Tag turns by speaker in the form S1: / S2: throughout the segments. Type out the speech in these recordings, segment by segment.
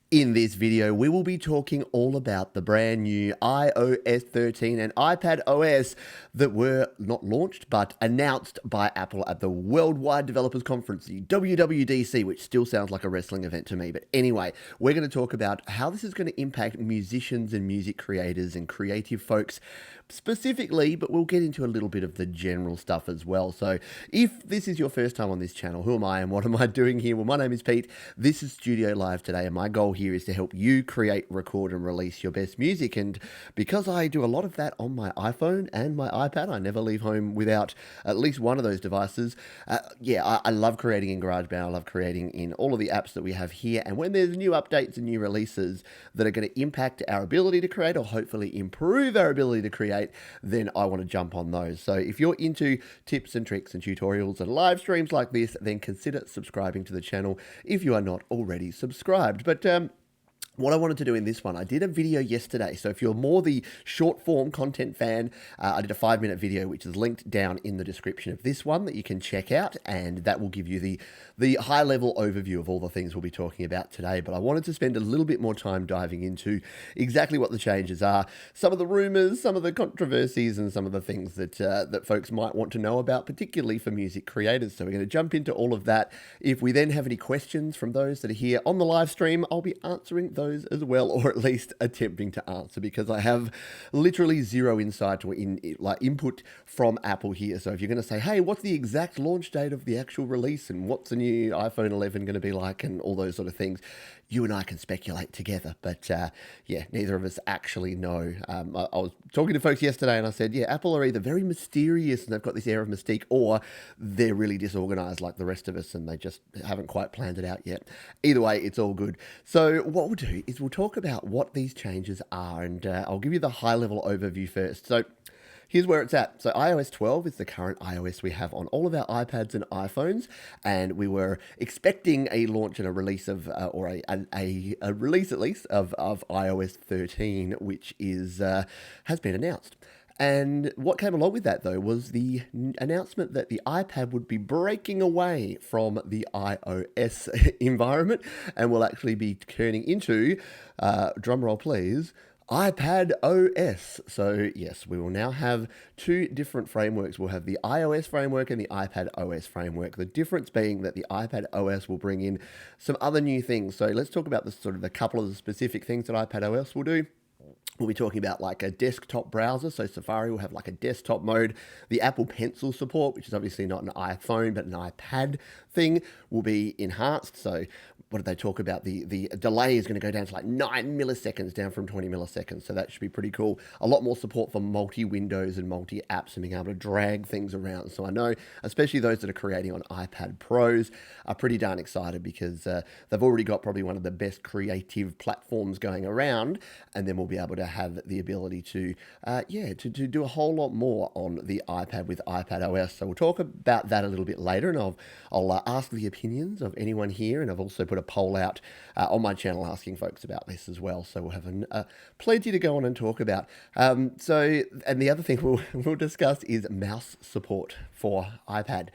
S1: In this video, we will be talking all about the brand new iOS 13 and iPadOS that were not launched but announced by Apple at the Worldwide Developers Conference, the WWDC, which still sounds like a wrestling event to me. But anyway, we're going to talk about how this is going to impact musicians and music creators and creative folks specifically, but we'll get into a little bit of the general stuff as well. So if this is your first time on this channel, who am I and what am I doing here? Well, my name is Pete. This is Studio Live today, and my goal here is to help you create, record, and release your best music. And because I do a lot of that on my iPhone and my iPad, I never leave home without at least one of those devices. I love creating in GarageBand. I love creating in all of the apps that we have here. And when there's new updates and new releases that are going to impact our ability to create or hopefully improve our ability to create, then I want to jump on those. So if you're into tips and tricks and tutorials and live streams like this, then consider subscribing to the channel if you are not already subscribed. But what I wanted to do in this one, I did a video yesterday. So if you're more the short form content fan, I did a 5-minute video, which is linked down in the description of this one that you can check out. And that will give you the high level overview of all the things we'll be talking about today. But I wanted to spend a little bit more time diving into exactly what the changes are, some of the rumors, some of the controversies, and some of the things that folks might want to know about, particularly for music creators. So we're going to jump into all of that. If we then have any questions from those that are here on the live stream, I'll be answering those as well, or at least attempting to answer, because I have literally zero insight or input from Apple here. So if you're going to say, hey, what's the exact launch date of the actual release and what's the new iPhone 11 going to be like and all those sort of things, you and I can speculate together. But neither of us actually know. I was talking to folks yesterday and I said, Apple are either very mysterious and they've got this air of mystique, or they're really disorganized like the rest of us and they just haven't quite planned it out yet. Either way, it's all good. So what we'll do is we'll talk about what these changes are, and I'll give you the high level overview first. So here's where it's at. So iOS 12 is the current iOS we have on all of our iPads and iPhones, and we were expecting a launch and a release of, or a release at least of iOS 13, which is has been announced. And what came along with that, though, was the announcement that the iPad would be breaking away from the iOS environment and will actually be turning into, drumroll please, iPadOS. So yes, we will now have two different frameworks. We'll have the iOS framework and the iPadOS framework. The difference being that the iPadOS will bring in some other new things. So let's talk about the couple of the specific things that iPadOS will do. We'll be talking about like a desktop browser. So Safari will have like a desktop mode. The Apple Pencil support, which is obviously not an iPhone, but an iPad thing, will be enhanced. So what did they talk about? The delay is going to go down to like 9 milliseconds, down from 20 milliseconds. So that should be pretty cool. A lot more support for multi-windows and multi-apps and being able to drag things around. So I know, especially those that are creating on iPad Pros are pretty darn excited, because they've already got probably one of the best creative platforms going around. And then we'll be able to have the ability to do a whole lot more on the iPad with iPadOS. So we'll talk about that a little bit later, and I'll ask the opinions of anyone here, and I've also put a poll out on my channel asking folks about this as well. So we'll have plenty to go on and talk about. And the other thing we'll discuss is mouse support for iPad.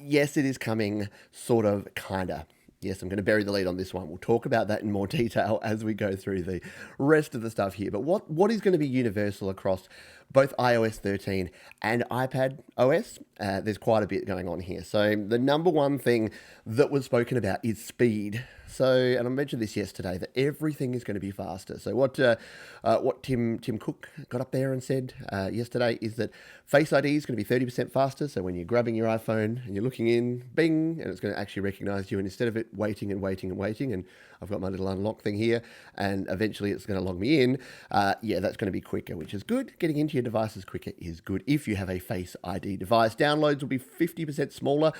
S1: Yes, it is coming, sort of, kinda. Yes, I'm going to bury the lead on this one. We'll talk about that in more detail as we go through the rest of the stuff here. But what is going to be universal across both iOS 13 and iPad OS? There's quite a bit going on here. So the number one thing that was spoken about is speed. So, and I mentioned this yesterday, that everything is going to be faster. So what Tim Cook got up there and said yesterday is that Face ID is going to be 30% faster. So when you're grabbing your iPhone and you're looking in, bing, and it's going to actually recognize you. And instead of it waiting and waiting and waiting, and I've got my little unlock thing here, and eventually it's going to log me in, that's going to be quicker, which is good. Getting into your devices quicker is good if you have a Face ID device. Downloads will be 50% smaller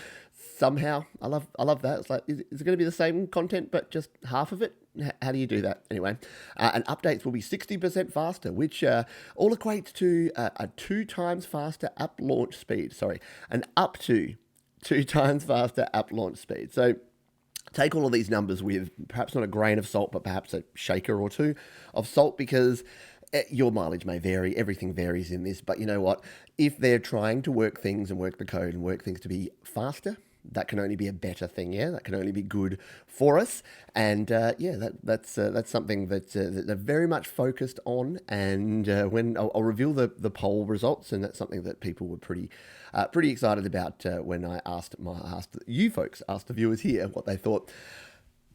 S1: somehow. I love that. It's like, is it going to be the same content but just half of it? How do you do that? Anyway, and updates will be 60% faster, which all equates to a 2 times faster app launch speed. Sorry, an up to 2 times faster app launch speed. So take all of these numbers with perhaps not a grain of salt, but perhaps a shaker or two of salt, because your mileage may vary. Everything varies in this. But you know what? If they're trying to work things and work the code and work things to be faster, that can only be a better thing. Yeah, that can only be good for us. And that's something that they're very much focused on. And when I'll reveal the poll results, and that's something that people were pretty excited about when I asked the viewers here what they thought.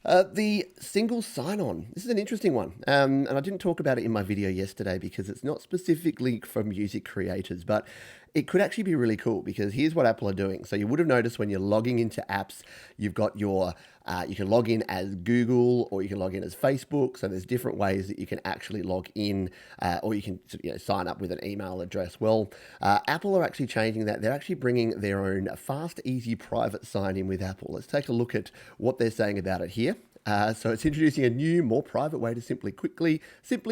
S1: The single sign-on. This is an interesting one, and I didn't talk about it in my video yesterday because it's not specifically for music creators, but it could actually be really cool because here's what Apple are doing. So you would have noticed when you're logging into apps, you've got your, you can log in as Google or you can log in as Facebook. So there's different ways that you can actually log in, or you can sign up with an email address. Well, Apple are actually changing that. They're actually bringing their own fast, easy, private sign-in with Apple. Let's take a look at what they're saying about it here. So it's introducing a new, more private way to simply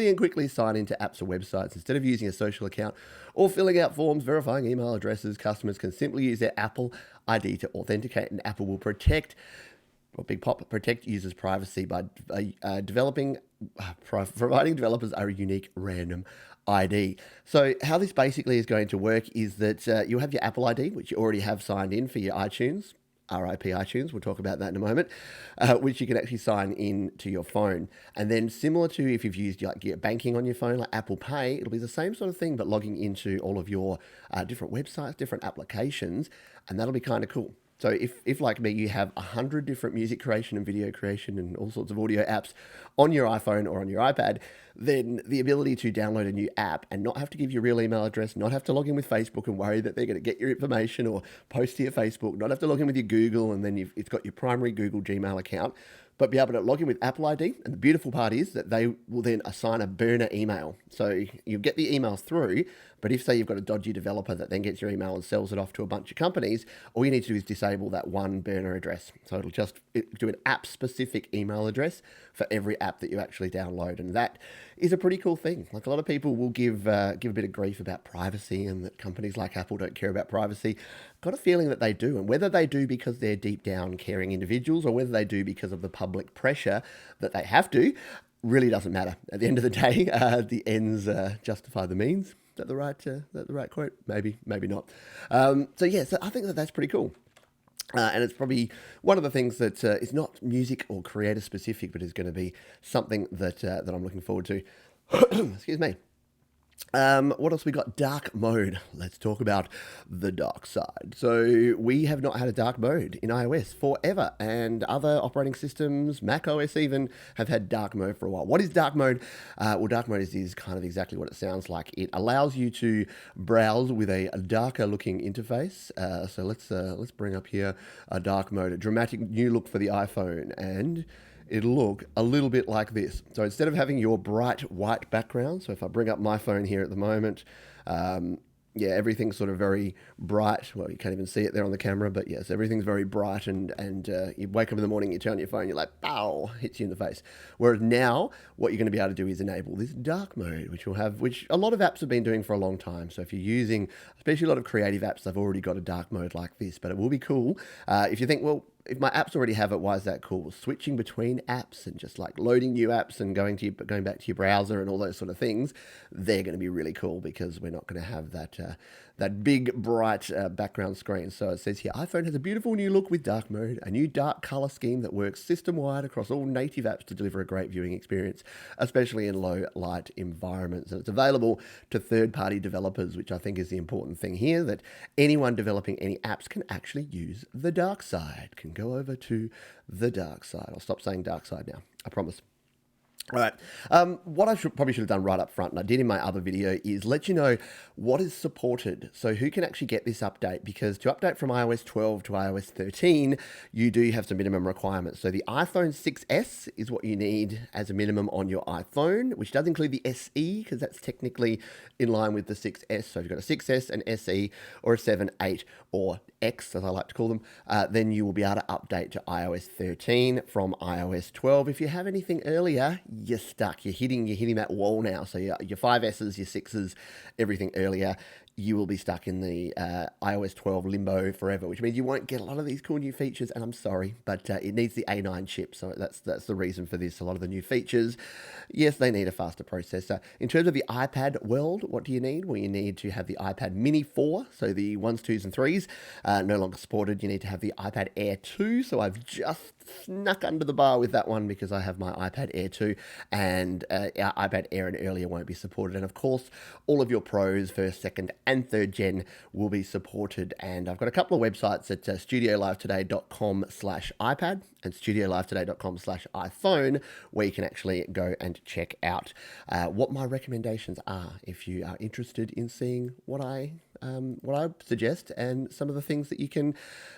S1: and quickly sign into apps or websites. Instead of using a social account or filling out forms verifying email addresses, customers can simply use their Apple ID to authenticate, and Apple will protect users' privacy by providing developers a unique random ID. So how this basically is going to work is that you have your Apple ID, which you already have signed in for your iTunes. RIP iTunes, we'll talk about that in a moment, which you can actually sign in to your phone. And then similar to if you've used like your banking on your phone, like Apple Pay, it'll be the same sort of thing, but logging into all of your different websites, different applications, and that'll be kind of cool. So if like me, you have 100 different music creation and video creation and all sorts of audio apps on your iPhone or on your iPad, then the ability to download a new app and not have to give your real email address, not have to log in with Facebook and worry that they're going to get your information or post to your Facebook, not have to log in with your Google and then it's got your primary Google Gmail account, but be able to log in with Apple ID. And the beautiful part is that they will then assign a burner email. So you get the emails through, but if, say, you've got a dodgy developer that then gets your email and sells it off to a bunch of companies, all you need to do is disable that one burner address. So it'll just do an app-specific email address for every app that you actually download. And that is a pretty cool thing. Like a lot of people will give a bit of grief about privacy and that companies like Apple don't care about privacy. Got a feeling that they do. And whether they do because they're deep down caring individuals or whether they do because of the public pressure that they have to, really doesn't matter. At the end of the day, the ends justify the means. Is that the right quote? Maybe not. So I think that's pretty cool. And it's probably one of the things that is not music or creator specific, but is going to be something that I'm looking forward to. Excuse me. What else we got? Dark mode. Let's talk about the dark side. So we have not had a dark mode in iOS forever, and other operating systems, Mac OS even, have had dark mode for a while. What is dark mode? Well, dark mode is kind of exactly what it sounds like. It allows you to browse with a darker looking interface. So let's bring up here a dark mode, a dramatic new look for the iPhone, and it'll look a little bit like this. So instead of having your bright white background, so if I bring up my phone here at the moment, everything's sort of very bright. Well, you can't even see it there on the camera, but yes, everything's very bright, and you wake up in the morning, you turn on your phone, you're like, pow, hits you in the face. Whereas now, what you're going to be able to do is enable this dark mode, which a lot of apps have been doing for a long time. So if you're using, especially a lot of creative apps, they've already got a dark mode like this, but it will be cool. If you think, well, if my apps already have it, why is that cool? Switching between apps and just like loading new apps and going back to your browser and all those sort of things, they're going to be really cool because we're not going to have that big bright background screen. So it says here, iPhone has a beautiful new look with dark mode, a new dark color scheme that works system-wide across all native apps to deliver a great viewing experience, especially in low light environments. And it's available to third-party developers, which I think is the important thing here, that anyone developing any apps can actually use the dark side, can go over to the dark side. I'll stop saying dark side now, I promise. All right. What I probably should have done right up front, and I did in my other video, is let you know what is supported. So who can actually get this update? Because to update from iOS 12 to iOS 13, you do have some minimum requirements. So the iPhone 6S is what you need as a minimum on your iPhone, which does include the SE, because that's technically in line with the 6S. So if you've got a 6S, an SE, or a 7, 8, or X, as I like to call them, then you will be able to update to iOS 13 from iOS 12. If you have anything earlier, you're stuck. You're hitting that wall now. So your 5Ss, your 6s, everything earlier, you will be stuck in the iOS 12 limbo forever, which means you won't get a lot of these cool new features. And I'm sorry, but it needs the A9 chip, so that's the reason for this. A lot of the new features, yes, they need a faster processor. In terms of the iPad world, what do you need? Well, you need to have the iPad Mini 4, so the 1s, 2s, and 3s, no longer supported. You need to have the iPad Air 2, so I've just snuck under the bar with that one because I have my iPad Air 2, and our iPad Air and earlier won't be supported. And of course, all of your Pros, first, second, and third gen will be supported. And I've got a couple of websites at studiolivetoday.com/iPad and studiolivetoday.com/iPhone where you can actually go and check out what my recommendations are if you are interested in seeing what I suggest and some of the things that you can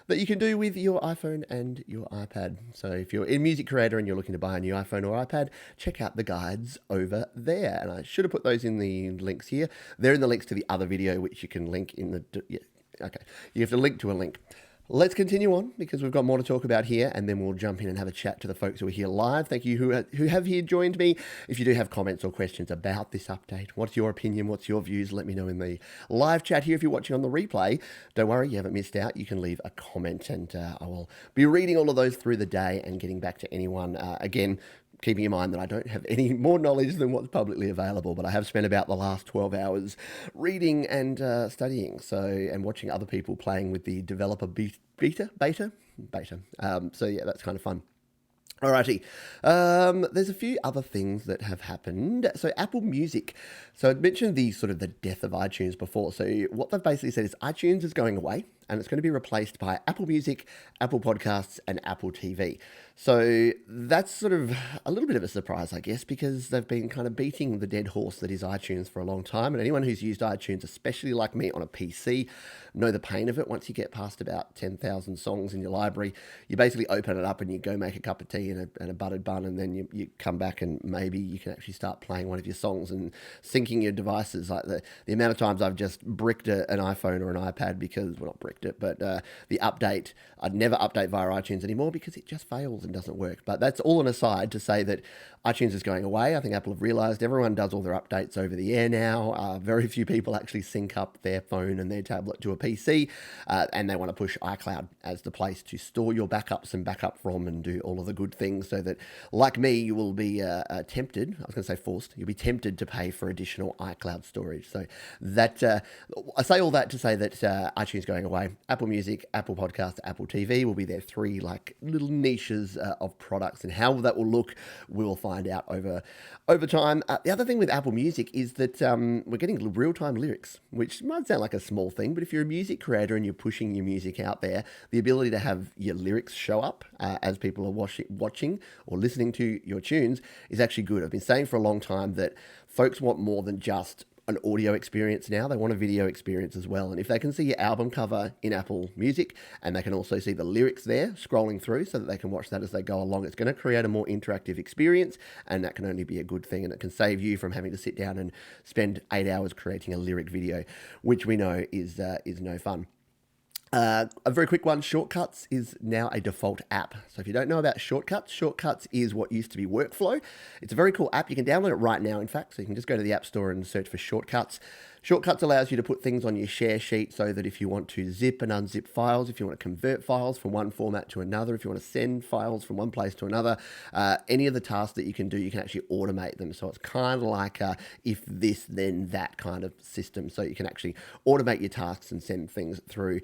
S1: do with your iPhone and your iPad. So if you're a music creator and you're looking to buy a new iPhone or iPad, check out the guides over there. And I should have put those in the links here. They're in the links to the other video, which you can link in the... Yeah, okay. You have to link to a link. Let's continue on because we've got more to talk about here, and then we'll jump in and have a chat to the folks who are here live. Thank you who have here joined me. If you do have comments or questions about this update, what's your opinion, what's your views, let me know in the live chat here. If you're watching on the replay, don't worry, you haven't missed out. You can leave a comment, and I will be reading all of those through the day and getting back to anyone. Again, keeping in mind that I don't have any more knowledge than what's publicly available, but I have spent about the last 12 hours reading and studying, and watching other people playing with the developer beta. So yeah, that's kind of fun. Alrighty, there's a few other things that have happened. So Apple Music. So I mentioned the sort of the death of iTunes before. So what they've basically said is iTunes is going away and it's going to be replaced by Apple Music, Apple Podcasts, and Apple TV. So that's sort of a little bit of a surprise, I guess, because they've been kind of beating the dead horse that is iTunes for a long time. And anyone who's used iTunes, especially like me on a PC, know the pain of it. Once you get past about 10,000 songs in your library, you basically open it up and you go make a cup of tea and a buttered bun, and then you come back and maybe you can actually start playing one of your songs and syncing your devices. Like the amount of times I've just bricked an iPhone or an iPad because, well, not bricked it, but the update, I'd never update via iTunes anymore because it just fails and doesn't work. But that's all an aside to say that iTunes is going away. I think Apple have realized everyone does all their updates over the air now. Very few people actually sync up their phone and their tablet to a PC, and they want to push iCloud as the place to store your backups and backup from and do all of the good things, so that, like me, you will be tempted, I was going to say forced, you'll be tempted to pay for additional iCloud storage. So that I say all that to say that iTunes is going away. Apple Music, Apple Podcasts, Apple TV will be their three like little niches of products, and how that will look, we will find out over time. The other thing with Apple Music is that we're getting real-time lyrics, which might sound like a small thing, but if you're a music creator and you're pushing your music out there, the ability to have your lyrics show up as people are watching or listening to your tunes is actually good. I've been saying for a long time that folks want more than just an audio experience now. They want a video experience as well. And if they can see your album cover in Apple Music and they can also see the lyrics there scrolling through so that they can watch that as they go along, it's going to create a more interactive experience, and that can only be a good thing, and it can save you from having to sit down and spend 8 hours creating a lyric video, which we know is no fun. A very quick one, Shortcuts is now a default app. So if you don't know about Shortcuts, Shortcuts is what used to be Workflow. It's a very cool app. You can download it right now, in fact. So you can just go to the App Store and search for Shortcuts. Shortcuts allows you to put things on your share sheet so that if you want to zip and unzip files, if you want to convert files from one format to another, if you want to send files from one place to another, any of the tasks that you can do, you can actually automate them. So it's kind of like if this, then that kind of system. So you can actually automate your tasks and send things through.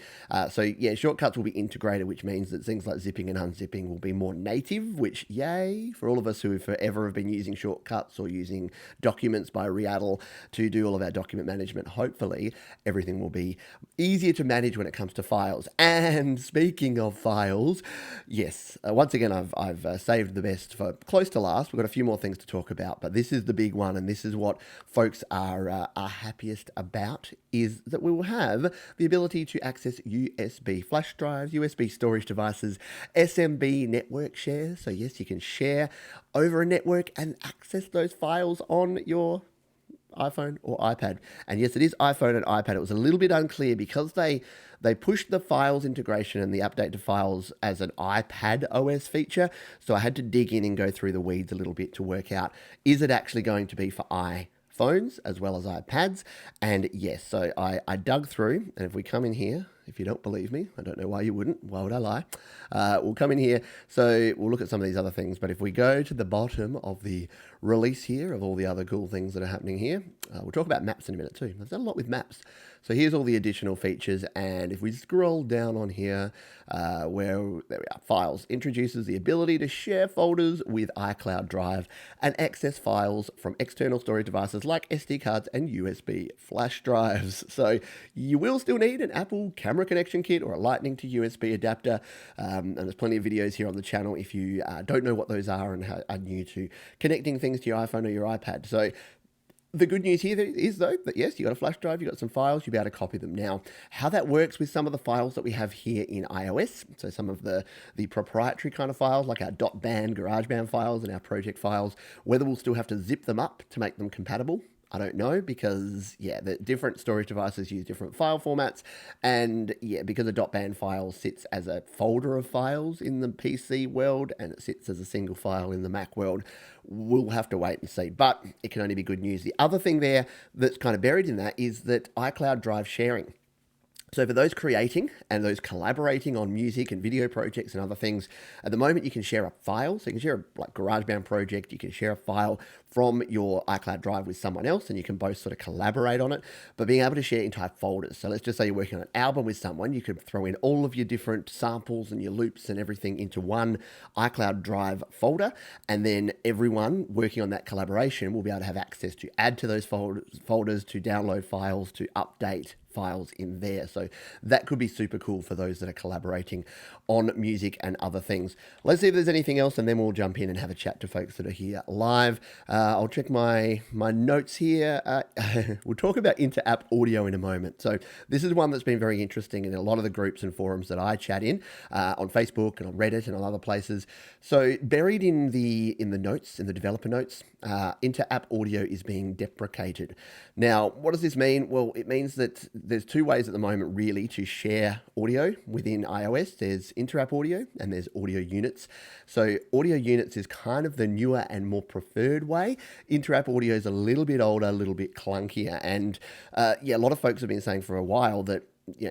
S1: So yeah, Shortcuts will be integrated, which means that things like zipping and unzipping will be more native, which yay, for all of us who forever have been using Shortcuts or using Documents by Readdle to do all of our document management. Hopefully everything will be easier to manage when it comes to files. And speaking of files, yes, once again, I've saved the best for close to last. We've got a few more things to talk about, but this is the big one, and this is what folks are happiest about, is that we will have the ability to access USB flash drives, USB storage devices, SMB network shares. So yes, you can share over a network and access those files on your iPhone or iPad. And yes, it is iPhone and iPad. It was a little bit unclear because they pushed the files integration and the update to files as an iPadOS feature. So I had to dig in and go through the weeds a little bit to work out, is it actually going to be for iPhone iPhones as well as iPads. And yes, so I dug through, and if we come in here, if you don't believe me, I don't know why you wouldn't. Why would I lie? We'll come in here. So we'll look at some of these other things. But if we go to the bottom of the release here of all the other cool things that are happening here, we'll talk about maps in a minute too. I've done a lot with maps. So here's all the additional features. And if we scroll down on here, there we are, files, introduces the ability to share folders with iCloud Drive and access files from external storage devices like SD cards and USB flash drives. So you will still need an Apple camera connection kit or a Lightning to USB adapter. And there's plenty of videos here on the channel if you don't know what those are and are new to connecting things to your iPhone or your iPad. So the good news here is, though, that yes, you got a flash drive, you got some files, you'll be able to copy them. Now, how that works with some of the files that we have here in iOS, so some of the proprietary kind of files, like our .band, GarageBand files and our project files, whether we'll still have to zip them up to make them compatible, I don't know, because, yeah, the different storage devices use different file formats, and, yeah, because a .band file sits as a folder of files in the PC world, and it sits as a single file in the Mac world, we'll have to wait and see, but it can only be good news. The other thing there that's kind of buried in that is that iCloud Drive sharing. So for those creating and those collaborating on music and video projects and other things, at the moment you can share a file. So you can share a GarageBand project, you can share a file from your iCloud Drive with someone else and you can both sort of collaborate on it, but being able to share entire folders. So let's just say you're working on an album with someone, you could throw in all of your different samples and your loops and everything into one iCloud Drive folder, and then everyone working on that collaboration will be able to have access to add to those folders, to download files, to update files in there. So that could be super cool for those that are collaborating on music and other things. Let's see if there's anything else and then we'll jump in and have a chat to folks that are here live. I'll check my notes here. We'll talk about inter-app audio in a moment. So this is one that's been very interesting in a lot of the groups and forums that I chat in on Facebook and on Reddit and on other places. So buried in the notes, in the developer notes, inter-app audio is being deprecated. Now, what does this mean? Well, it means that there's two ways at the moment really to share audio within iOS. There's inter-app audio and there's audio units. So audio units is kind of the newer and more preferred way. Inter-app audio is a little bit older, a little bit clunkier. And yeah, a lot of folks have been saying for a while that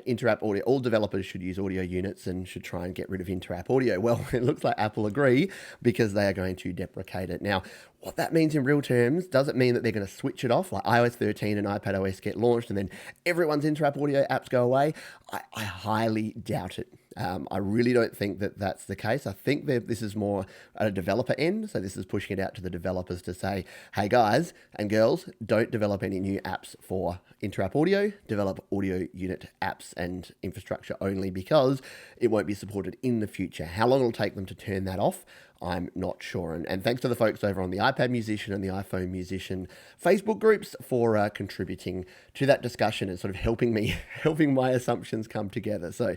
S1: inter-app audio, all developers should use audio units and should try and get rid of inter-app audio. Well, it looks like Apple agree because they are going to deprecate it. Now, what that means in real terms, does it mean that they're going to switch it off, like iOS 13 and iPadOS get launched and then everyone's inter-app audio apps go away? I highly doubt it. I really don't think that that's the case. I think that this is more at a developer end. So this is pushing it out to the developers to say, hey guys and girls, don't develop any new apps for inter-app audio, develop audio unit apps and infrastructure only because it won't be supported in the future. How long it'll take them to turn that off, I'm not sure. And thanks to the folks over on the iPad Musician and the iPhone Musician Facebook groups for contributing to that discussion and sort of helping my assumptions come together. So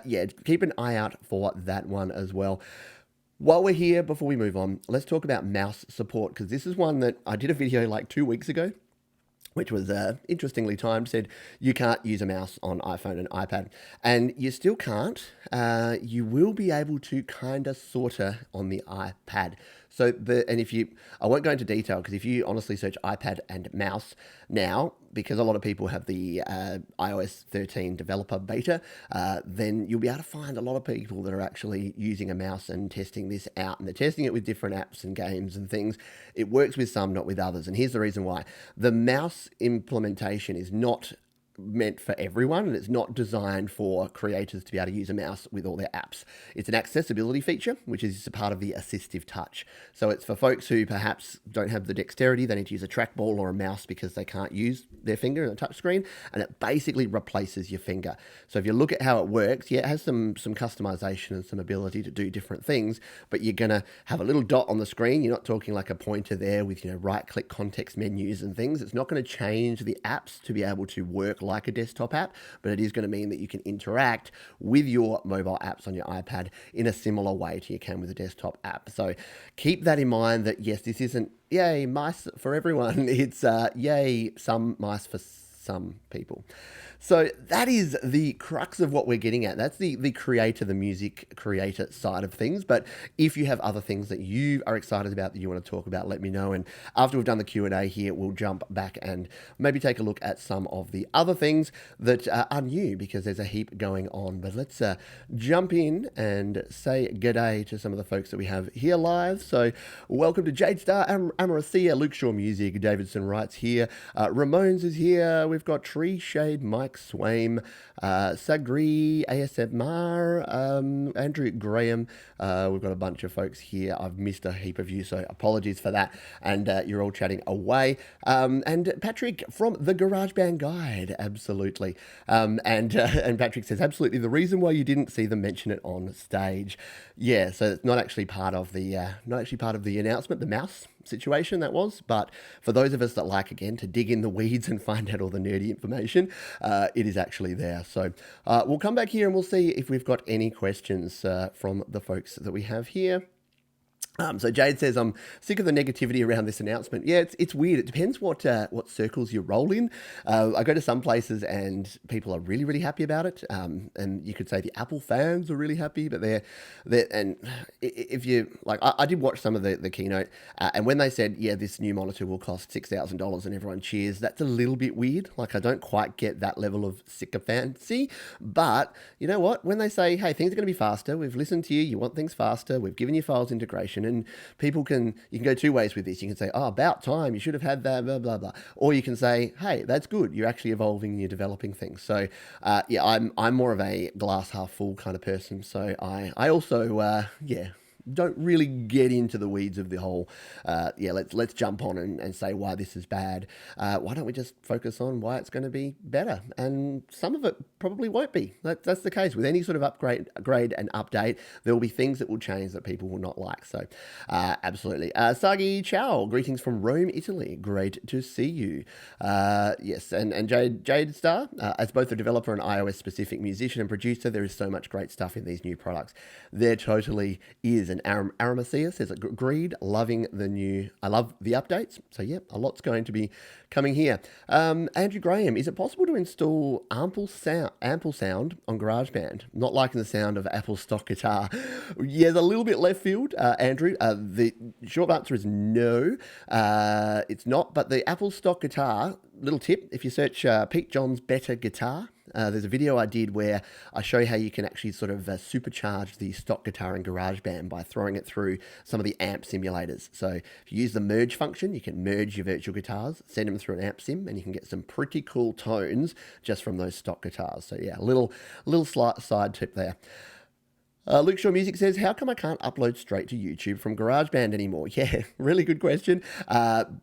S1: yeah, keep an eye out for that one as well. While we're here, before we move on, let's talk about mouse support, because this is one that I did a video like 2 weeks ago, which was interestingly timed, said you can't use a mouse on iPhone and iPad. And you still can't. You will be able to kind of sorta on the iPad. So I won't go into detail, because if you honestly search iPad and mouse now, because a lot of people have the iOS 13 developer beta, then you'll be able to find a lot of people that are actually using a mouse and testing this out. And they're testing it with different apps and games and things. It works with some, not with others. And here's the reason why. The mouse implementation is not meant for everyone, and it's not designed for creators to be able to use a mouse with all their apps. It's an accessibility feature, which is a part of the assistive touch. So it's for folks who perhaps don't have the dexterity, they need to use a trackball or a mouse because they can't use their finger in a touch screen, and it basically replaces your finger. So if you look at how it works, yeah, it has some customization and some ability to do different things, but you're going to have a little dot on the screen. You're not talking like a pointer there with, right-click context menus and things. It's not going to change the apps to be able to work like a desktop app, but it is going to mean that you can interact with your mobile apps on your iPad in a similar way to you can with a desktop app. So keep that in mind, that yes, this isn't yay mice for everyone. It's yay some mice for some people. So that is the crux of what we're getting at. That's the creator, the music creator side of things. But if you have other things that you are excited about that you want to talk about, let me know. And after we've done the Q&A here, we'll jump back and maybe take a look at some of the other things that are new, because there's a heap going on. But let's jump in and say g'day to some of the folks that we have here live. So welcome to Jade Star, Amaracia, Luke Shaw Music, Davidson Wright's here, Ramones is here, we've got Tree Shade, Mike Swaim, Sagri, ASMR, Andrew Graham, we've got a bunch of folks here. I've missed a heap of you, so apologies for that, and you're all chatting away. And Patrick from the GarageBand Guide, absolutely. And Patrick says, absolutely, the reason why you didn't see them mention it on stage. Yeah, so it's not actually part of the announcement, the mouse situation that was. But for those of us that like, again, to dig in the weeds and find out all the nerdy information, it is actually there. So we'll come back here and we'll see if we've got any questions from the folks that we have here. So Jade says, I'm sick of the negativity around this announcement. Yeah, it's weird. It depends what circles you roll in. I go to some places and people are really, really happy about it. And you could say the Apple fans are really happy, but and if you, like, I did watch some of the keynote, and when they said, yeah, this new monitor will cost $6,000 and everyone cheers, that's a little bit weird. Like, I don't quite get that level of sycophancy, but you know what? When they say, hey, things are going to be faster, we've listened to you, you want things faster, we've given you files integration, and you can go two ways with this. You can say, oh, about time, you should have had that, blah, blah, blah. Or you can say, hey, that's good. You're actually evolving and you're developing things. So, yeah, I'm more of a glass half full kind of person. So I also, don't really get into the weeds of the whole, let's jump on and say why this is bad. Why don't we just focus on why it's going to be better? And some of it probably won't be. That's the case. With any sort of upgrade and update, there will be things that will change that people will not like. So, absolutely. Sagi Chow, greetings from Rome, Italy. Great to see you. Yes, and Jade Star, as both a developer and iOS-specific musician and producer, there is so much great stuff in these new products. There totally is. And Aramacea says, agreed, loving the new, I love the updates. So yeah, a lot's going to be coming here. Andrew Graham, is it possible to install ample sound on GarageBand? Not liking the sound of Apple's stock guitar. Yeah, a little bit left field, Andrew. The short answer is no, it's not. But the Apple stock guitar, little tip, if you search Pete John's Better Guitar, there's a video I did where I show you how you can actually sort of supercharge the stock guitar in GarageBand by throwing it through some of the amp simulators. So if you use the merge function, you can merge your virtual guitars, send them through an amp sim, and you can get some pretty cool tones just from those stock guitars. So yeah, a little slight side tip there. Luke Shaw Music says, how come I can't upload straight to YouTube from GarageBand anymore? Yeah, really good question.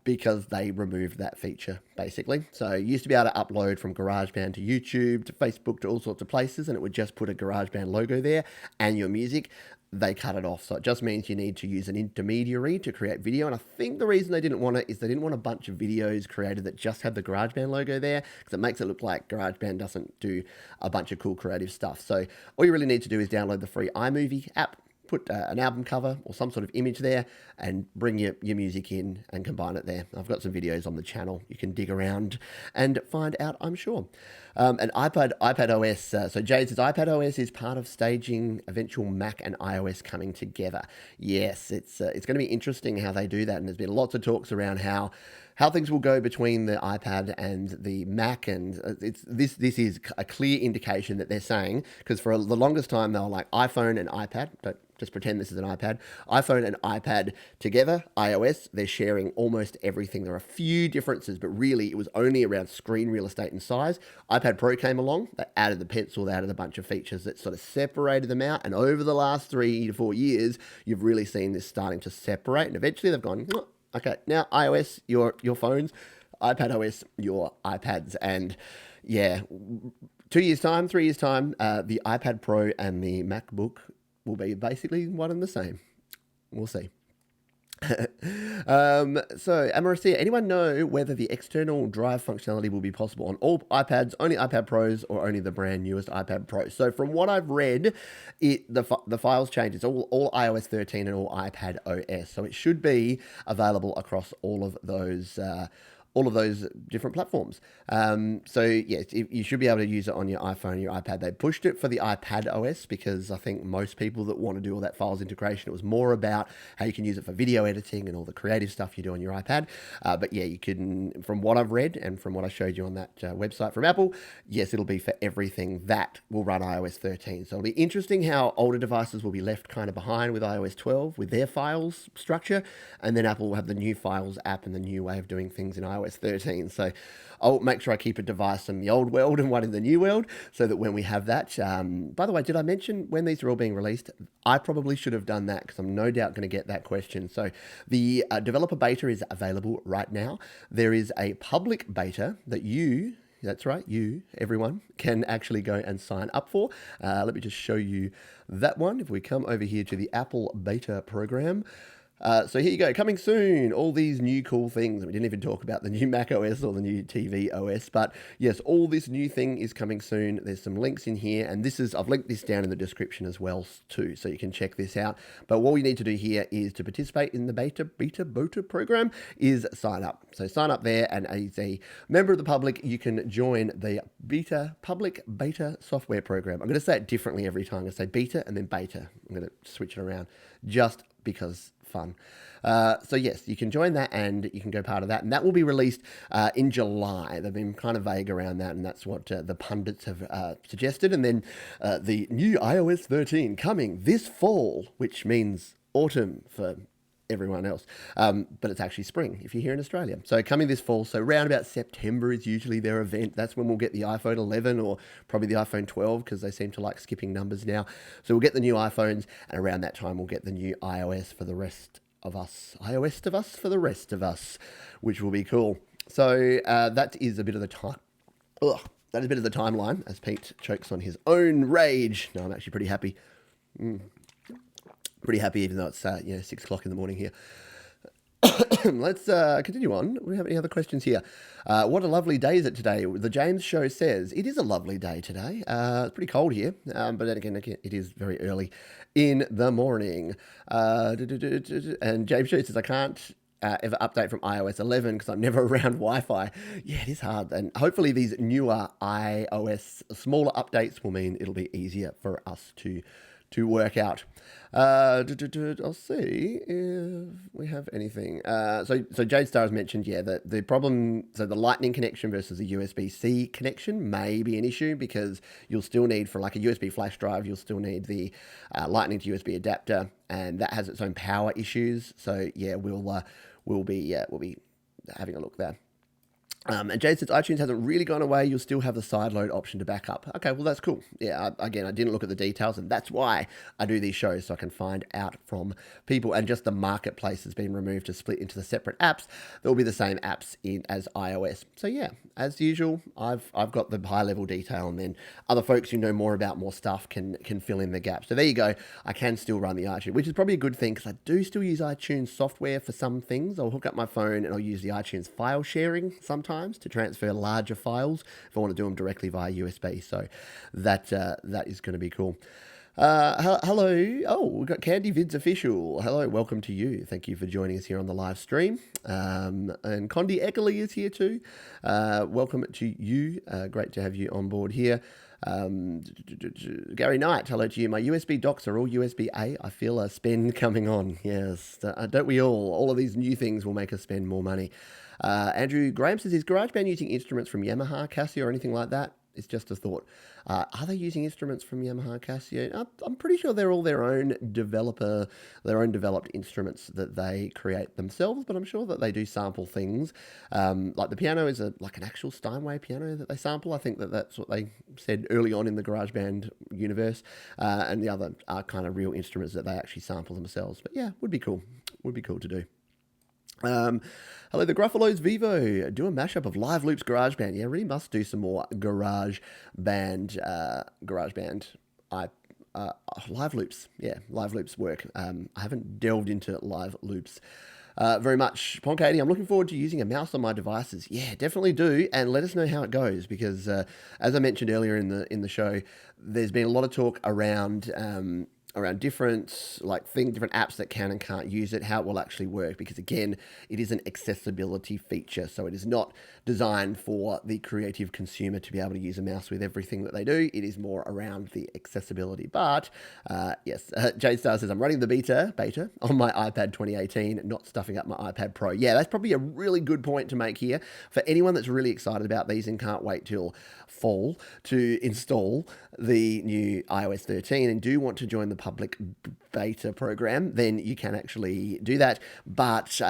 S1: Because they removed that feature, basically. So you used to be able to upload from GarageBand to YouTube, to Facebook, to all sorts of places, and it would just put a GarageBand logo there and your music. They cut it off. So it just means you need to use an intermediary to create video. And I think the reason they didn't want it is they didn't want a bunch of videos created that just have the GarageBand logo there, because it makes it look like GarageBand doesn't do a bunch of cool creative stuff. So all you really need to do is download the free iMovie app, put an album cover or some sort of image there, and bring your music in and combine it there. I've got some videos on the channel. You can dig around and find out, I'm sure. And iPadOS. So Jade says, iPadOS is part of staging eventual Mac and iOS coming together. Yes, it's going to be interesting how they do that. And there's been lots of talks around how things will go between the iPad and the Mac, and this is a clear indication that they're saying, because for the longest time they were like iPhone and iPad, but just pretend this is an iPad. iPhone and iPad together, iOS, they're sharing almost everything. There are a few differences, but really it was only around screen real estate and size. iPad Pro came along, they added the pencil, they added a bunch of features that sort of separated them out, and over the last 3 to 4 years, you've really seen this starting to separate, and eventually they've gone, okay, now iOS, your phones, iPadOS, your iPads. And yeah, 2 years' time, 3 years' time, the iPad Pro and the MacBook will be basically one and the same. We'll see. So, Amaracia, anyone know whether the external drive functionality will be possible on all iPads, only iPad Pros, or only the brand newest iPad Pro? So, from what I've read, the files change. It's all iOS 13 and all iPadOS. So, it should be available across all of those all of those different platforms. So yes, you should be able to use it on your iPhone and your iPad. They pushed it for the iPadOS because I think most people that want to do all that files integration, it was more about how you can use it for video editing and all the creative stuff you do on your iPad. But yeah, you can, from what I've read and from what I showed you on that website from Apple, yes, it'll be for everything that will run iOS 13. So it'll be interesting how older devices will be left kind of behind with iOS 12 with their files structure, and then Apple will have the new Files app and the new way of doing things in iOS 13. So I'll make sure I keep a device in the old world and one in the new world so that when we have that, by the way, did I mention when these are all being released? I probably should have done that because I'm no doubt going to get that question. So the developer beta is available right now. There is a public beta that that's right, you, everyone, can actually go and sign up for. Let me just show you that one. If we come over here to the Apple beta program, so here you go, coming soon, all these new cool things. We didn't even talk about the new Mac OS or the new TV OS, but yes, all this new thing is coming soon. There's some links in here, and I've linked this down in the description as well too, so you can check this out. But what we need to do here is to participate in the beta program is sign up. So sign up there, and as a member of the public, you can join the public beta software program. I'm going to say it differently every time. I'm going to say beta and then beta. I'm going to switch it around just because fun. So yes, you can join that and you can go part of that, and that will be released in July. They've been kind of vague around that, and that's what the pundits have suggested. And then the new iOS 13 coming this fall, which means autumn for everyone else, but it's actually spring if you're here in Australia. So coming this fall, so around about September is usually their event. That's when we'll get the iPhone 11 or probably the iPhone 12 because they seem to like skipping numbers now. So we'll get the new iPhones, and around that time we'll get the new iOS for the rest of us, for the rest of us, which will be cool. So that is a bit of the time. That is a bit of the timeline as Pete chokes on his own rage. No, I'm actually pretty happy. Pretty happy, even though it's 6 o'clock in the morning here. Let's continue on. Do we have any other questions here? What a lovely day is it today? The James Show says it is a lovely day today. It's pretty cold here, but then again, it is very early in the morning. And James Show says I can't ever update from iOS 11 because I'm never around Wi-Fi. Yeah, it is hard, and hopefully these newer iOS smaller updates will mean it'll be easier for us to work out. I'll see if we have anything. So Jade Star has mentioned, that the problem, so the Lightning connection versus a USB-C connection may be an issue because you'll still need, for like a USB flash drive, you'll still need the Lightning to USB adapter, and that has its own power issues. So yeah, we'll be having a look there. And Jade says iTunes hasn't really gone away. You'll still have the sideload option to back up. Okay, well, that's cool. Yeah, I didn't look at the details, and that's why I do these shows, so I can find out from people. And just the marketplace has been removed to split into the separate apps. There will be the same apps as iOS. So yeah, as usual, I've got the high level detail, and then other folks who know more about more stuff can fill in the gaps. So there you go. I can still run the iTunes, which is probably a good thing because I do still use iTunes software for some things. I'll hook up my phone and I'll use the iTunes file sharing sometimes to transfer larger files if I want to do them directly via USB. So that is going to be cool. Hello. Oh, we've got Candy Vids Official. Hello, welcome to you. Thank you for joining us here on the live stream. And Condi Eckerly is here too. Welcome to you. Great to have you on board here. Gary Knight, hello to you. My USB docks are all USB-A. I feel a spend coming on. Yes, don't we all? All of these new things will make us spend more money. Andrew Graham says, is GarageBand using instruments from Yamaha, Casio, or anything like that? It's just a thought. Are they using instruments from Yamaha, Casio? I'm pretty sure they're all their own developed instruments that they create themselves, but I'm sure that they do sample things. Like the piano is like an actual Steinway piano that they sample. I think that's what they said early on in the GarageBand universe. And the other are kind of real instruments that they actually sample themselves. But yeah, would be cool. Would be cool to do. Hello, the Gruffalos Vivo. Do a mashup of Live Loops GarageBand. Yeah, really must do some more GarageBand. Live Loops. Yeah, Live Loops work. I haven't delved into Live Loops very much. Ponkady, I'm looking forward to using a mouse on my devices. Yeah, definitely do, and let us know how it goes because, as I mentioned earlier in the show, there's been a lot of talk around different different apps that can and can't use it, how it will actually work. Because again, it is an accessibility feature, so it is not designed for the creative consumer to be able to use a mouse with everything that they do. It is more around the accessibility. But yes, Jade Star says I'm running the beta on my iPad 2018, not stuffing up my iPad Pro. Yeah, that's probably a really good point to make here for anyone that's really excited about these and can't wait till fall to install the new iOS 13 and do want to join the public beta program. Then you can actually do that, but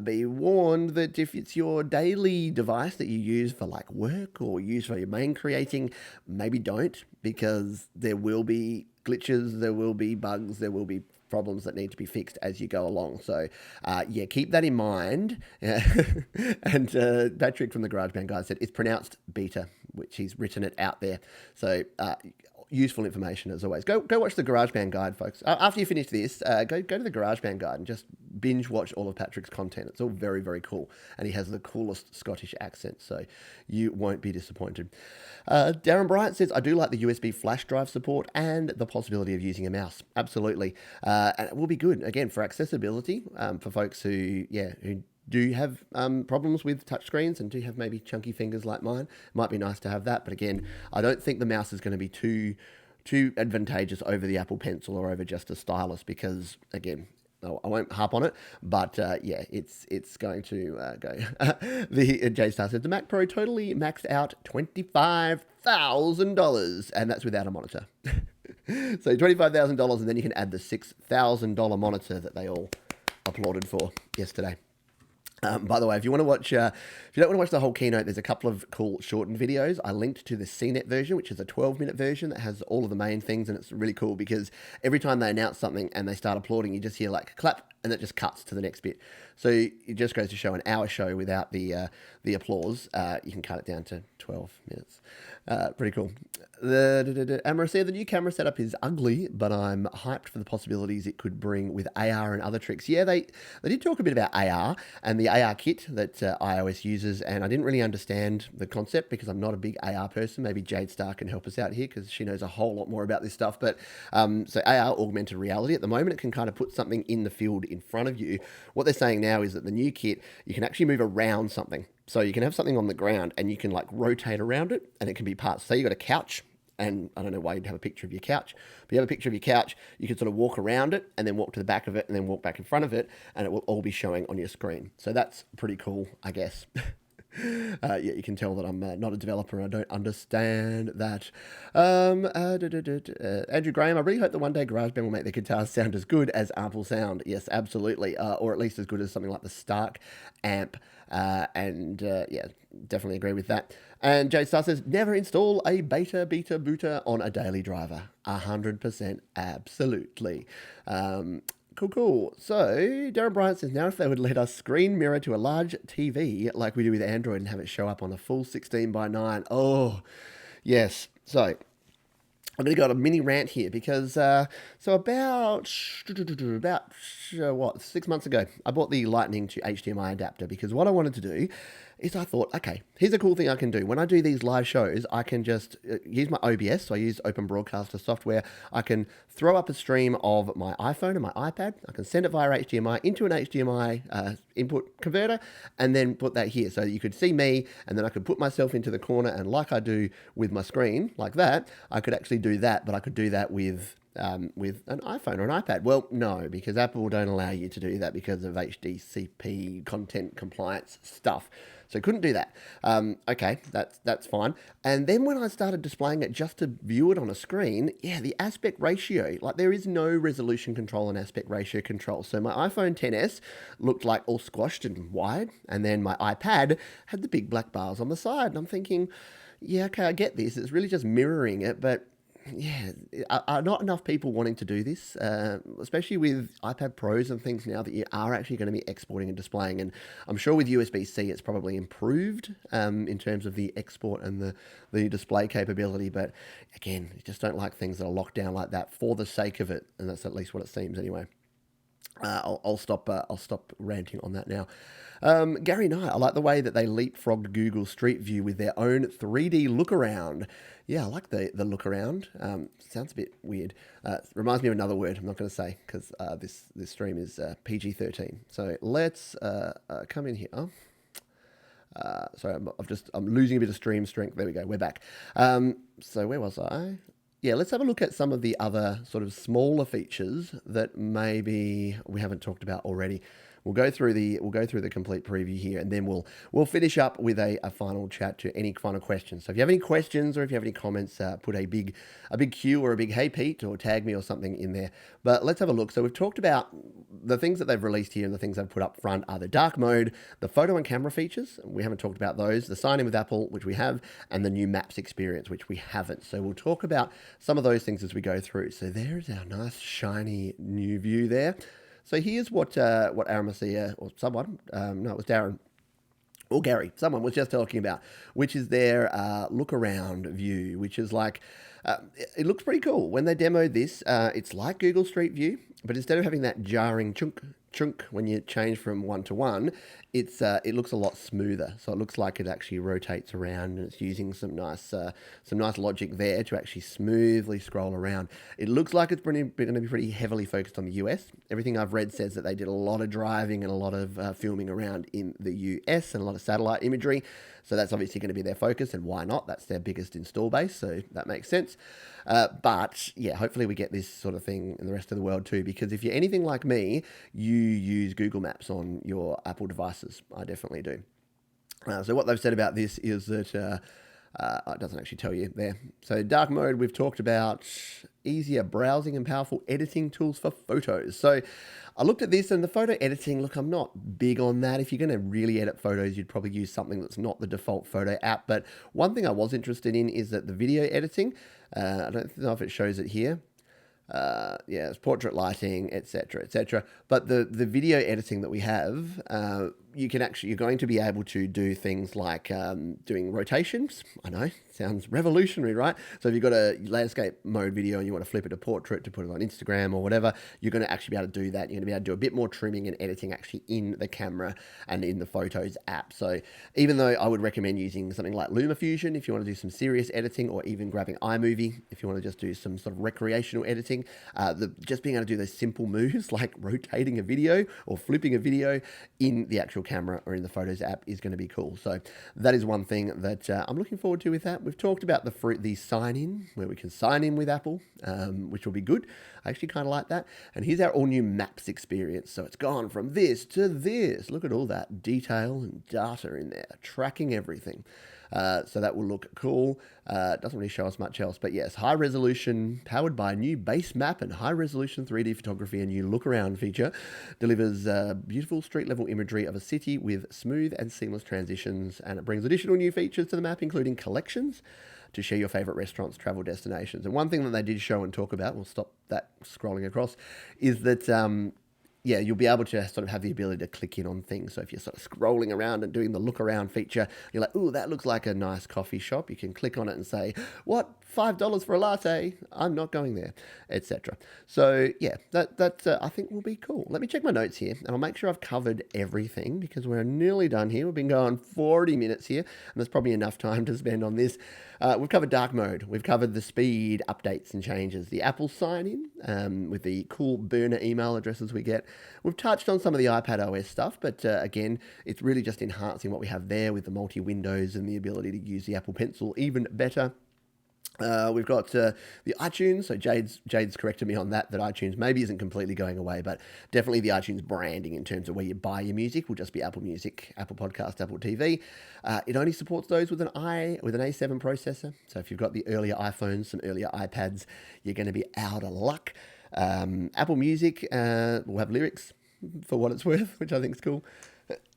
S1: be warned that if it's your daily device that you use for like work or use for your main creating, maybe don't, because there will be glitches, there will be bugs, there will be problems that need to be fixed as you go along. So yeah, keep that in mind. And Patrick from the GarageBand Guide said it's pronounced beta, which he's written it out there. So useful information as always. Go watch the GarageBand Guide, folks. After you finish this, go to the GarageBand Guide and just binge watch all of Patrick's content. It's all very, very cool. And he has the coolest Scottish accent, so you won't be disappointed. Darren Bryant says, I do like the USB flash drive support and the possibility of using a mouse. Absolutely. And it will be good, again, for accessibility, for folks who do have problems with touchscreens and do have maybe chunky fingers like mine. It might be nice to have that. But again, I don't think the mouse is going to be too advantageous over the Apple Pencil or over just a stylus because, again, I won't harp on it, but yeah, it's going to go. The J Star says the Mac Pro totally maxed out $25,000, and that's without a monitor. So $25,000, and then you can add the $6,000 monitor that they all applauded for yesterday. By the way, if you want to watch, if you don't want to watch the whole keynote, there's a couple of cool shortened videos. I linked to the CNET version, which is a 12-minute version that has all of the main things, and it's really cool because every time they announce something and they start applauding, you just hear like a clap, and it just cuts to the next bit. So it just goes to show an hour show without the applause. You can cut it down to 12 minutes. Pretty cool. Amara said the new camera setup is ugly, but I'm hyped for the possibilities it could bring with AR and other tricks. Yeah, they did talk a bit about AR and the AR kit that iOS uses, and I didn't really understand the concept because I'm not a big AR person. Maybe Jade Star can help us out here because she knows a whole lot more about this stuff. But so AR, augmented reality, at the moment it can kind of put something in the field in front of you. What they're saying now is that the new kit, you can actually move around something. So you can have something on the ground and you can like rotate around it, and it can be parts. Say you got a couch, and I don't know why you'd have a picture of your couch, but you have a picture of your couch, you can sort of walk around it and then walk to the back of it and then walk back in front of it, and it will all be showing on your screen. So that's pretty cool, I guess. Yeah, you can tell that I'm not a developer and I don't understand that. Andrew Graham, I really hope that one day GarageBand will make their guitars sound as good as Apple sound. Yes, absolutely. Or at least as good as something like the Stark amp. Yeah, definitely agree with that. And Jay Star says, never install a beta booter on a daily driver. 100% absolutely. Cool. So, Darren Bryant says, now if they would let us screen mirror to a large TV like we do with Android and have it show up on a full 16:9. Oh, yes. So, I'm going to go on a mini rant here because, about 6 months ago, I bought the Lightning to HDMI adapter because what I wanted to do is I thought, okay, here's a cool thing I can do. When I do these live shows, I can just use my OBS, so I use Open Broadcaster software. I can throw up a stream of my iPhone and my iPad. I can send it via HDMI into an HDMI input converter and then put that here. So you could see me, and then I could put myself into the corner, and like I do with my screen, like that, I could actually do that, but I could do that with an iPhone or an iPad. Well, no, because Apple don't allow you to do that because of HDCP content compliance stuff. So couldn't do that. Okay, that's fine. And then when I started displaying it just to view it on a screen, yeah, the aspect ratio, like there is no resolution control and aspect ratio control. So my iPhone XS looked like all squashed and wide, and then my iPad had the big black bars on the side. And I'm thinking, yeah, okay, I get this. It's really just mirroring it, but yeah, are not enough people wanting to do this, especially with iPad Pros and things now that you are actually going to be exporting and displaying. And I'm sure with USB-C it's probably improved in terms of the export and the display capability. But again, you just don't like things that are locked down like that for the sake of it. And that's at least what it seems anyway. I'll stop. I'll stop ranting on that now. Gary Knight, I like the way that they leapfrogged Google Street View with their own 3D look around. Yeah, I like the look around. Sounds a bit weird. Reminds me of another word I'm not going to say because this stream is PG-13. So let's come in here. Sorry, I'm losing a bit of stream strength. There we go. We're back. So where was I? Yeah, let's have a look at some of the other sort of smaller features that maybe we haven't talked about already. We'll go through the complete preview here, and then we'll finish up with a final chat to any final questions. So if you have any questions or if you have any comments, put a big Q or a big "Hey Pete" or tag me or something in there. But let's have a look. So we've talked about the things that they've released here, and the things they've put up front are the dark mode, the photo and camera features. We haven't talked about those. The sign in with Apple, which we have, and the new Maps experience, which we haven't. So we'll talk about some of those things as we go through. So there's our nice shiny new view there. So here's what Aramasia or someone, no, it was Darren or Gary, someone was just talking about, which is their look around view, which is like, it looks pretty cool. When they demoed this, it's like Google Street View, but instead of having that jarring chunk when you change from one to one, it looks a lot smoother. So it looks like it actually rotates around, and it's using some nice logic there to actually smoothly scroll around. It looks like it's going to be pretty heavily focused on the US. Everything I've read says that they did a lot of driving and a lot of filming around in the US and a lot of satellite imagery. So that's obviously going to be their focus, and why not? That's their biggest install base, so that makes sense. But yeah, hopefully we get this sort of thing in the rest of the world too, because if you're anything like me, you use Google Maps on your Apple devices. I definitely do. So what they've said about this is that it doesn't actually tell you there. So dark mode, we've talked about easier browsing and powerful editing tools for photos. So I looked at this, and the photo editing, look, I'm not big on that. If you're going to really edit photos, you'd probably use something that's not the default photo app. But one thing I was interested in is that the video editing, I don't know if it shows it here. Yeah, it's portrait lighting, etc., etc. But the video editing that we have, you're going to be able to do things like doing rotations. I know, sounds revolutionary, right? So if you've got a landscape mode video and you want to flip it to portrait to put it on Instagram or whatever, you're going to actually be able to do that. You're going to be able to do a bit more trimming and editing actually in the camera and in the Photos app. So even though I would recommend using something like LumaFusion if you want to do some serious editing, or even grabbing iMovie if you want to just do some sort of recreational editing, just being able to do those simple moves like rotating a video or flipping a video in the actual camera or in the Photos app is going to be cool. So that is one thing that I'm looking forward to with that. We've talked about the sign-in, where we can sign in with Apple, which will be good. I actually kind of like that. And here's our all-new Maps experience. So it's gone from this to this. Look at all that detail and data in there, tracking everything. So that will look cool. It doesn't really show us much else, but yes, high resolution, powered by a new base map and high resolution 3D photography. A new look around feature delivers beautiful street level imagery of a city with smooth and seamless transitions, and it brings additional new features to the map, including collections to share your favorite restaurants, travel destinations. And one thing that they did show and talk about, we'll stop that scrolling across, is that yeah, you'll be able to sort of have the ability to click in on things. So if you're sort of scrolling around and doing the look around feature, you're like, ooh, that looks like a nice coffee shop. You can click on it and say, what, $5 for a latte? I'm not going there, etc. So yeah, that I think will be cool. Let me check my notes here, and I'll make sure I've covered everything, because we're nearly done here. We've been going 40 minutes here, and there's probably enough time to spend on this. We've covered dark mode. We've covered the speed updates and changes, the Apple sign-in with the cool burner email addresses we get. We've touched on some of the iPadOS stuff, but again, it's really just enhancing what we have there with the multi-windows and the ability to use the Apple Pencil even better. We've got the iTunes, so Jade's corrected me on that iTunes maybe isn't completely going away, but definitely the iTunes branding in terms of where you buy your music will just be Apple Music, Apple Podcast, Apple TV. It only supports those with an A7 processor, so if you've got the earlier iPhones, some earlier iPads, you're going to be out of luck. Apple Music will have lyrics for what it's worth, which I think is cool.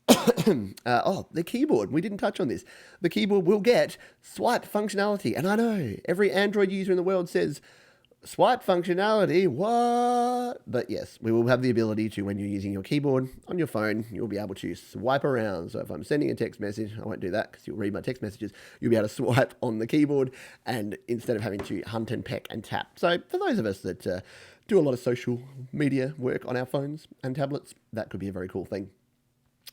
S1: The keyboard. We didn't touch on this. The keyboard will get swipe functionality. And I know every Android user in the world says, swipe functionality, what? But yes, we will have the ability to, when you're using your keyboard on your phone, you'll be able to swipe around. So if I'm sending a text message, I won't do that because you'll read my text messages, you'll be able to swipe on the keyboard, and instead of having to hunt and peck and tap. So for those of us that do a lot of social media work on our phones and tablets, that could be a very cool thing.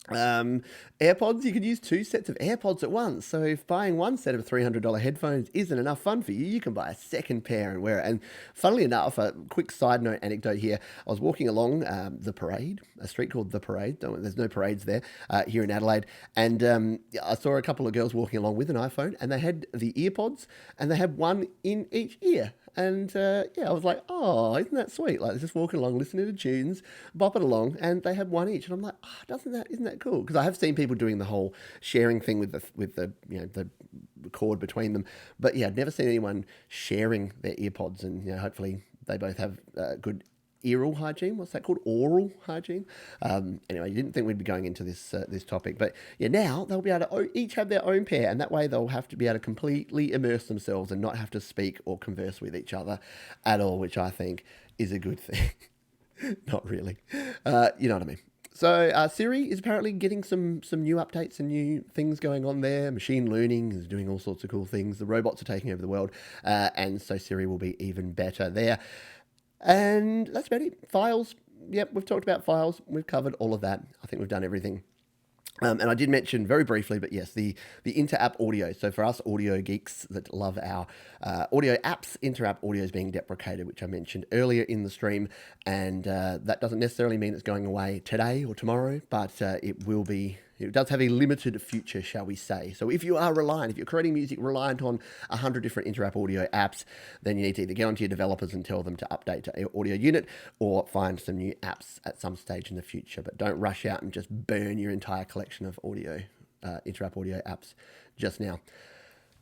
S1: AirPods, you could use 2 sets of AirPods at once. So if buying one set of $300 headphones isn't enough fun for you, you can buy a second pair and wear it. And funnily enough, a quick side note anecdote here. I was walking along the Parade, a street called the Parade. There's no parades there here in Adelaide. And I saw a couple of girls walking along with an iPhone, and they had the earpods, and they had one in each ear. And I was like, oh, isn't that sweet? Like, just walking along, listening to tunes, bopping along, and they had one each. And I'm like, oh, isn't that cool? Because I have seen people doing the whole sharing thing with the the cord between them. But yeah, I've never seen anyone sharing their earpods. And hopefully they both have good oral hygiene. What's that called? Oral hygiene. Anyway, you didn't think we'd be going into this topic, but yeah, now they'll be able to each have their own pair, and that way they'll have to be able to completely immerse themselves and not have to speak or converse with each other at all, which I think is a good thing. Not really. You know what I mean. So Siri is apparently getting some new updates and new things going on there. Machine learning is doing all sorts of cool things. The robots are taking over the world, and so Siri will be even better there. And that's about it. Files. Yep, we've talked about files. We've covered all of that. I think we've done everything. And I did mention very briefly, but yes, the inter-app audio. So for us audio geeks that love our audio apps, inter-app audio is being deprecated, which I mentioned earlier in the stream. And that doesn't necessarily mean it's going away today or tomorrow, but it will be. It does have a limited future, shall we say. So if you're creating music reliant on 100 different inter-app audio apps, then you need to either get onto your developers and tell them to update to audio unit, or find some new apps at some stage in the future. But don't rush out and just burn your entire collection of audio, inter-app audio apps just now.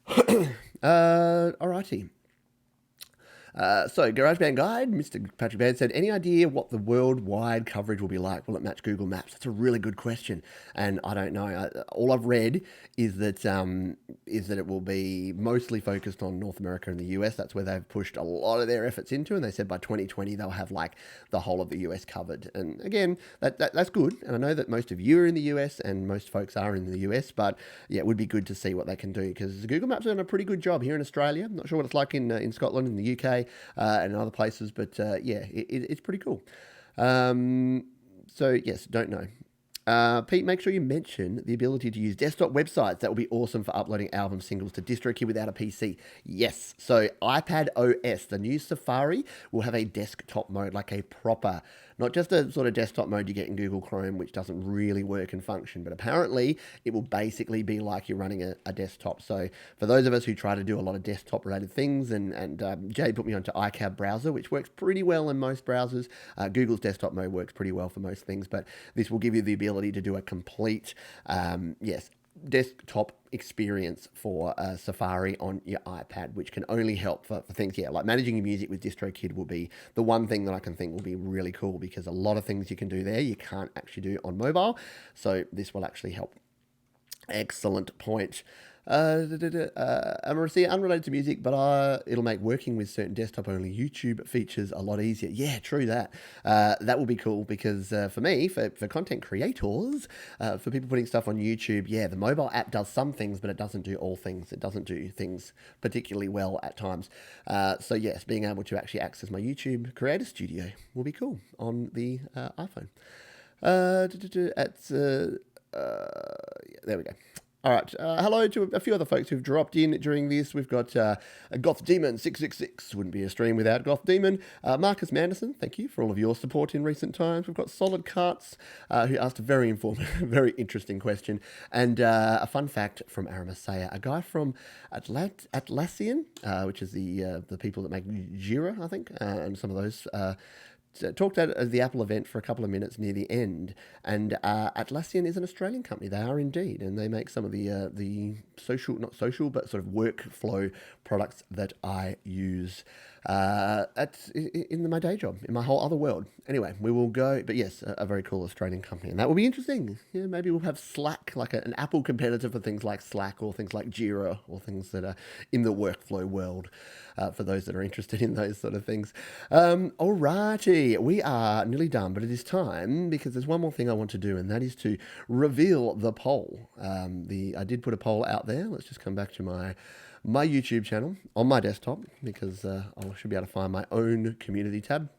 S1: Alrighty. So, GarageBand Guide, Mr. Patrick Baird said, any idea what the worldwide coverage will be like? Will it match Google Maps? That's a really good question, and I don't know. All I've read is that it will be mostly focused on North America and the US. That's where they've pushed a lot of their efforts into, and they said by 2020 they'll have like the whole of the US covered. And again, that's good, and I know that most of you are in the US and most folks are in the US, but yeah, it would be good to see what they can do, because Google Maps have done a pretty good job here in Australia. I'm not sure what it's like in Scotland, in the UK, and other places, but it's pretty cool. So yes, don't know. Pete, make sure you mention the ability to use desktop websites. That will be awesome for uploading album singles to DistroKid without a PC. Yes, so iPadOS, the new Safari, will have a desktop mode, like a proper, not just a sort of desktop mode you get in Google Chrome, which doesn't really work and function, but apparently it will basically be like you're running a desktop. So for those of us who try to do a lot of desktop related things, and Jay put me onto iCab browser, which works pretty well in most browsers. Google's desktop mode works pretty well for most things, but this will give you the ability to do a complete, desktop experience for Safari on your iPad, which can only help for things, like managing your music with DistroKid will be the one thing that I can think will be really cool, because a lot of things you can do there you can't actually do on mobile, so this will actually help. Excellent point. Marcia, unrelated to music, but it'll make working with certain desktop-only YouTube features a lot easier. Yeah, true that. That will be cool, because for me, for content creators, for people putting stuff on YouTube, the mobile app does some things, but it doesn't do all things. It doesn't do things particularly well at times. So yes, being able to actually access my YouTube Creator Studio will be cool on the iPhone. There we go. All right. Hello to a few other folks who've dropped in during this. We've got Goth Demon 666. Wouldn't be a stream without Goth Demon. Marcus Manderson, thank you for all of your support in recent times. We've got Solid Carts, who asked a very informative, very interesting question. And a fun fact from Aramasaya, a guy from Atlassian, which is the people that make Jira, I think, and some of those. Talked at the Apple event for a couple of minutes near the end, and Atlassian is an Australian company. They are indeed, and they make some of the social, not social, but sort of workflow products that I use in my day job, in my whole other world. Anyway, we will go, but yes, a very cool Australian company, and that will be interesting. Yeah, maybe we'll have Slack, like an Apple competitor for things like Slack or things like Jira or things that are in the workflow world, for those that are interested in those sort of things. Alrighty, we are nearly done, but it is time, because there's one more thing I want to do, and that is to reveal the poll. I did put a poll out there. Let's just come back to my YouTube channel on my desktop, because I should be able to find my own community tab.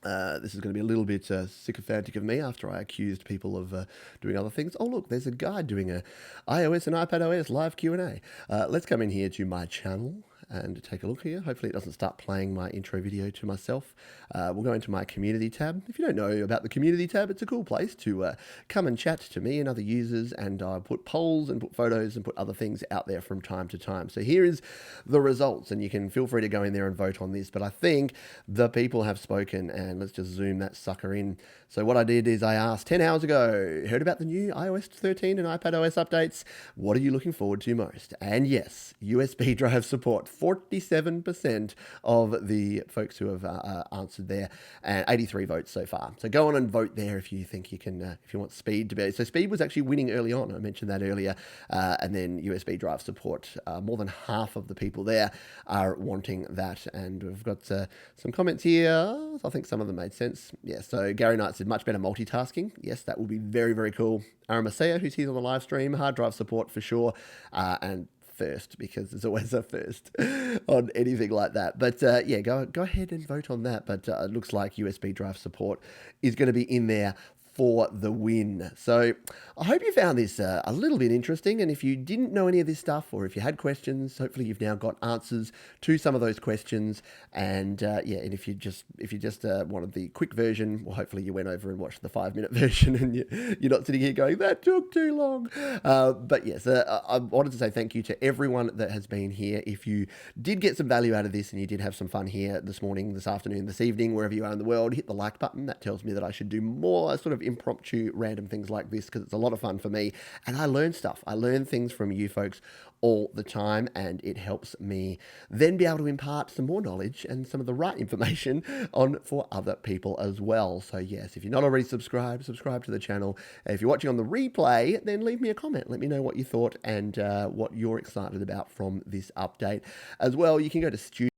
S1: This is going to be a little bit sycophantic of me after I accused people of doing other things. Oh, look, there's a guy doing a iOS and iPadOS live Q&A. Let's come in here to my channel and take a look here. Hopefully it doesn't start playing my intro video to myself. We'll go into my community tab. If you don't know about the community tab, it's a cool place to come and chat to me and other users, and put polls and put photos and put other things out there from time to time. So here is the results, and you can feel free to go in there and vote on this, but I think the people have spoken, and let's just zoom that sucker in. So what I did is I asked 10 hours ago, heard about the new iOS 13 and iPadOS updates? What are you looking forward to most? And yes, USB drive support. 47% of the folks who have answered there, and 83 votes so far. So go on and vote there if you think you can, if you want speed to be. So speed was actually winning early on. I mentioned that earlier. And then USB drive support. More than half of the people there are wanting that. And we've got some comments here. I think some of them made sense. Yeah, so Gary Knight said much better multitasking. Yes, that will be very, very cool. Aramasea, who's here on the live stream, hard drive support for sure. And first, because there's always a first on anything like that. But yeah, go ahead and vote on that. But it looks like USB drive support is going to be in there for the win. So I hope you found this a little bit interesting, and if you didn't know any of this stuff, or if you had questions, hopefully you've now got answers to some of those questions. And yeah, and if you just wanted the quick version, well, hopefully you went over and watched the 5-minute version, and you're not sitting here going, that took too long. But yes, I wanted to say thank you to everyone that has been here. If you did get some value out of this and you did have some fun here this morning, this afternoon, this evening, wherever you are in the world, hit the like button. That tells me that I should do more sort of impromptu random things like this, because it's a lot of fun for me, and I learn stuff. I learn things from you folks all the time, and it helps me then be able to impart some more knowledge and some of the right information on for other people as well. So yes, if you're not already subscribed, subscribe to the channel. If you're watching on the replay, then leave me a comment. Let me know what you thought and what you're excited about from this update. As well, you can go to Studio